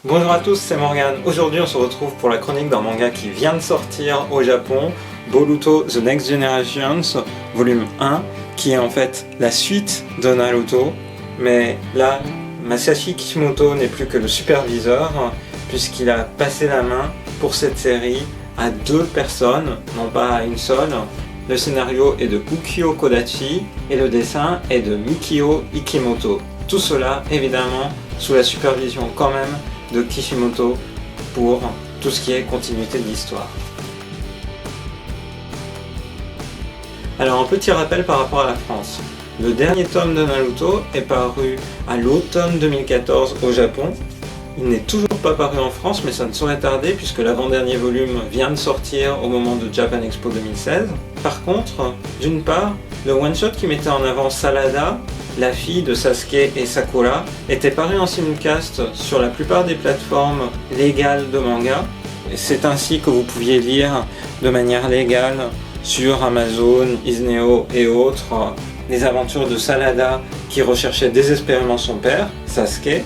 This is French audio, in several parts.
Bonjour à tous, c'est Morgan. Aujourd'hui on se retrouve pour la chronique d'un manga qui vient de sortir au Japon, Boruto The Next Generations, volume 1, qui est en fait la suite de Naruto. Mais là, Masashi Kishimoto n'est plus que le superviseur, puisqu'il a passé la main pour cette série à 2 personnes, non pas à une seule. Le scénario est de Ukyo Kodachi et le dessin est de Mikio Ikimoto. Tout cela évidemment sous la supervision quand même de Kishimoto pour tout ce qui est continuité de l'histoire. Alors un petit rappel par rapport à la France. Le dernier tome de Naruto est paru à l'automne 2014 au Japon. Il n'est toujours pas paru en France, mais ça ne saurait tarder puisque l'avant-dernier volume vient de sortir au moment de Japan Expo 2016. Par contre, d'une part, le one-shot qui mettait en avant Salada, la fille de Sasuke et Sakura, était paru en simulcast sur la plupart des plateformes légales de manga. C'est ainsi que vous pouviez lire de manière légale sur Amazon, Isneo et autres les aventures de Salada qui recherchait désespérément son père, Sasuke.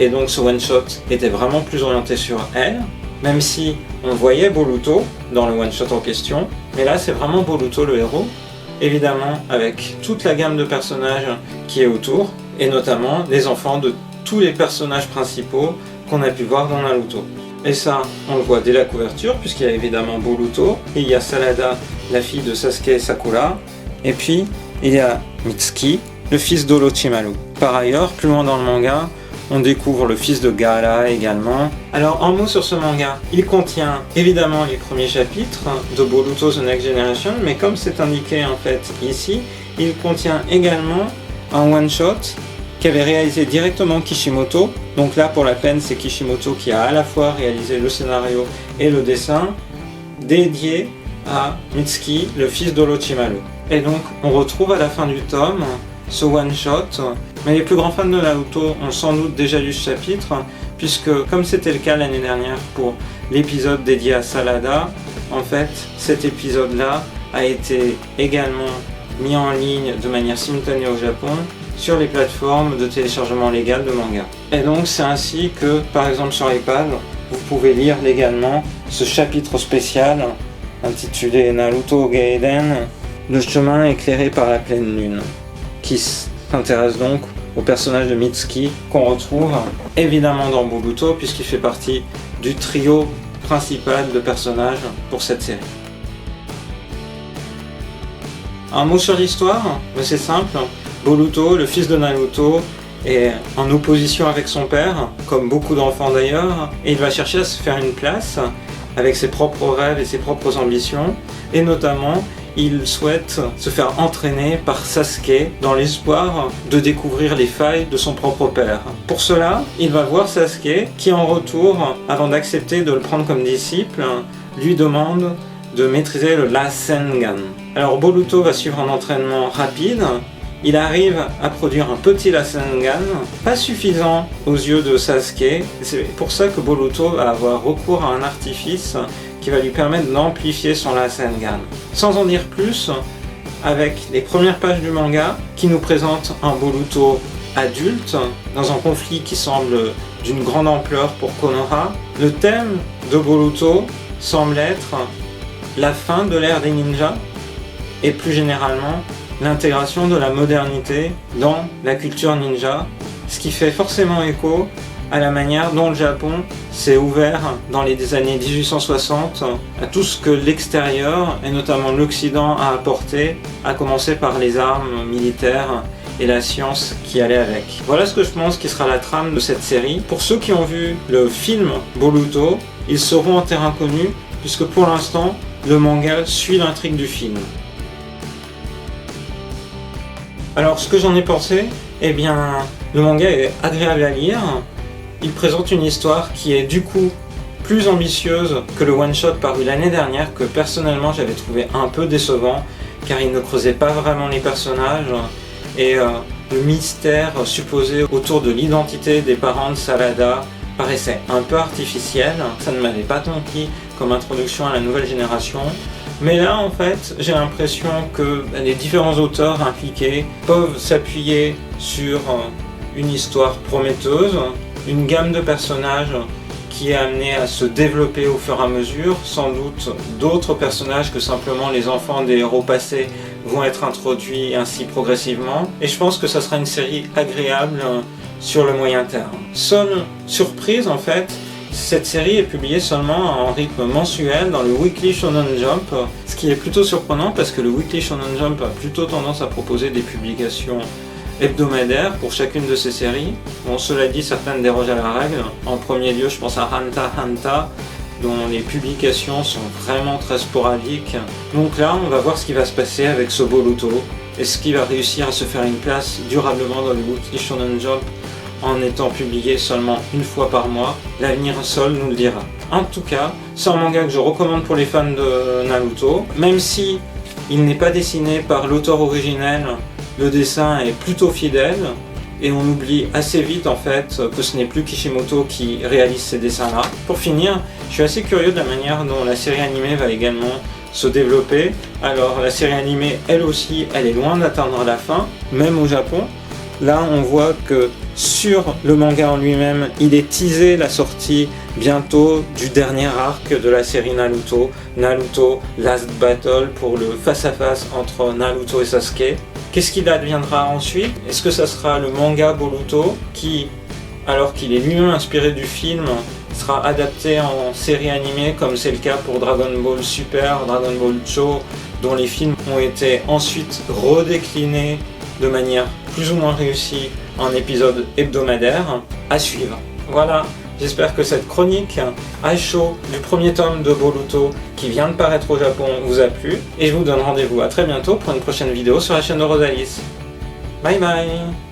Et donc ce one-shot était vraiment plus orienté sur elle, même si on voyait Boruto dans le one-shot en question, mais là c'est vraiment Boruto le héros, évidemment avec toute la gamme de personnages qui est autour, et notamment les enfants de tous les personnages principaux qu'on a pu voir dans Naruto. Et ça, on le voit dès la couverture, puisqu'il y a évidemment Boruto, et il y a Salada, la fille de Sasuke et Sakura, et puis il y a Mitsuki, le fils d'Orochimaru. Par ailleurs, plus loin dans le manga, on découvre le fils de Gaara également. Alors un mot sur ce manga, il contient évidemment les premiers chapitres de Boruto The Next Generation, mais comme c'est indiqué en fait ici, il contient également un one-shot qu'avait réalisé directement Kishimoto. Donc là pour la peine c'est Kishimoto qui a à la fois réalisé le scénario et le dessin, dédié à Mitsuki, le fils d'Orochimaru. Et donc on retrouve à la fin du tome ce one-shot, mais les plus grands fans de Naruto ont sans doute déjà lu ce chapitre, puisque comme c'était le cas l'année dernière pour l'épisode dédié à Salada, en fait cet épisode-là a été également mis en ligne de manière simultanée au Japon sur les plateformes de téléchargement légal de manga. Et donc c'est ainsi que, par exemple sur iPad, vous pouvez lire légalement ce chapitre spécial intitulé Naruto Gaiden, le chemin éclairé par la pleine lune, qui s'intéresse donc au personnage de Mitsuki qu'on retrouve évidemment dans Boruto puisqu'il fait partie du trio principal de personnages pour cette série. Un mot sur l'histoire, mais c'est simple. Boruto, le fils de Naruto, est en opposition avec son père, comme beaucoup d'enfants d'ailleurs, et il va chercher à se faire une place avec ses propres rêves et ses propres ambitions, et notamment il souhaite se faire entraîner par Sasuke dans l'espoir de découvrir les failles de son propre père. Pour cela, il va voir Sasuke qui en retour, avant d'accepter de le prendre comme disciple, lui demande de maîtriser le Rasengan. Alors Boruto va suivre un entraînement rapide. Il arrive à produire un petit Rasengan, pas suffisant aux yeux de Sasuke. C'est pour ça que Boruto va avoir recours à un artifice qui va lui permettre d'amplifier son Rasengan. Sans en dire plus, avec les premières pages du manga qui nous présentent un Boruto adulte dans un conflit qui semble d'une grande ampleur pour Konoha, le thème de Boruto semble être la fin de l'ère des ninjas et plus généralement l'intégration de la modernité dans la culture ninja, ce qui fait forcément écho à la manière dont le Japon s'est ouvert dans les années 1860 à tout ce que l'extérieur, et notamment l'Occident, a apporté, à commencer par les armes militaires et la science qui allait avec. Voilà ce que je pense qui sera la trame de cette série. Pour ceux qui ont vu le film Boruto, ils seront en terrain connu, puisque pour l'instant, le manga suit l'intrigue du film. Alors ce que j'en ai pensé, eh bien le manga est agréable à lire. Il présente une histoire qui est du coup plus ambitieuse que le one-shot paru l'année dernière, que personnellement j'avais trouvé un peu décevant car il ne creusait pas vraiment les personnages et le mystère supposé autour de l'identité des parents de Salada paraissait un peu artificiel. Ça ne m'avait pas conquis comme introduction à la nouvelle génération. Mais là, en fait, j'ai l'impression que les différents auteurs impliqués peuvent s'appuyer sur une histoire prometteuse, une gamme de personnages qui est amenée à se développer au fur et à mesure. Sans doute d'autres personnages que simplement les enfants des héros passés vont être introduits ainsi progressivement. Et je pense que ça sera une série agréable sur le moyen terme. Seule surprise en fait, cette série est publiée seulement en rythme mensuel dans le Weekly Shonen Jump, ce qui est plutôt surprenant parce que le Weekly Shonen Jump a plutôt tendance à proposer des publications hebdomadaires pour chacune de ces séries. Bon, cela dit, certaines dérogent à la règle. En premier lieu, je pense à Hanta Hanta, dont les publications sont vraiment très sporadiques. Donc là, on va voir ce qui va se passer avec ce Boruto. Est-ce qu'il va réussir à se faire une place durablement dans le Weekly Shonen Jump en étant publié seulement une fois par mois? L'avenir seul nous le dira. En tout cas, c'est un manga que je recommande pour les fans de Naruto, même si il n'est pas dessiné par l'auteur originel, le dessin est plutôt fidèle, et on oublie assez vite en fait que ce n'est plus Kishimoto qui réalise ces dessins-là. Pour finir, je suis assez curieux de la manière dont la série animée va également se développer. Alors la série animée, elle aussi, elle est loin d'atteindre la fin, même au Japon. Là, on voit que sur le manga en lui-même, il est teasé la sortie bientôt du dernier arc de la série Naruto, Naruto Last Battle, pour le face-à-face entre Naruto et Sasuke. Qu'est-ce qu'il adviendra ensuite? Est-ce que ça sera le manga Boruto qui, alors qu'il est lui-même inspiré du film, sera adapté en série animée comme c'est le cas pour Dragon Ball Super, Dragon Ball Cho, dont les films ont été ensuite redéclinés de manière plus ou moins réussie en épisodes hebdomadaires? À suivre. Voilà, j'espère que cette chronique à chaud du premier tome de Boruto qui vient de paraître au Japon vous a plu, et je vous donne rendez-vous à très bientôt pour une prochaine vidéo sur la chaîne de Rosalis. Bye bye.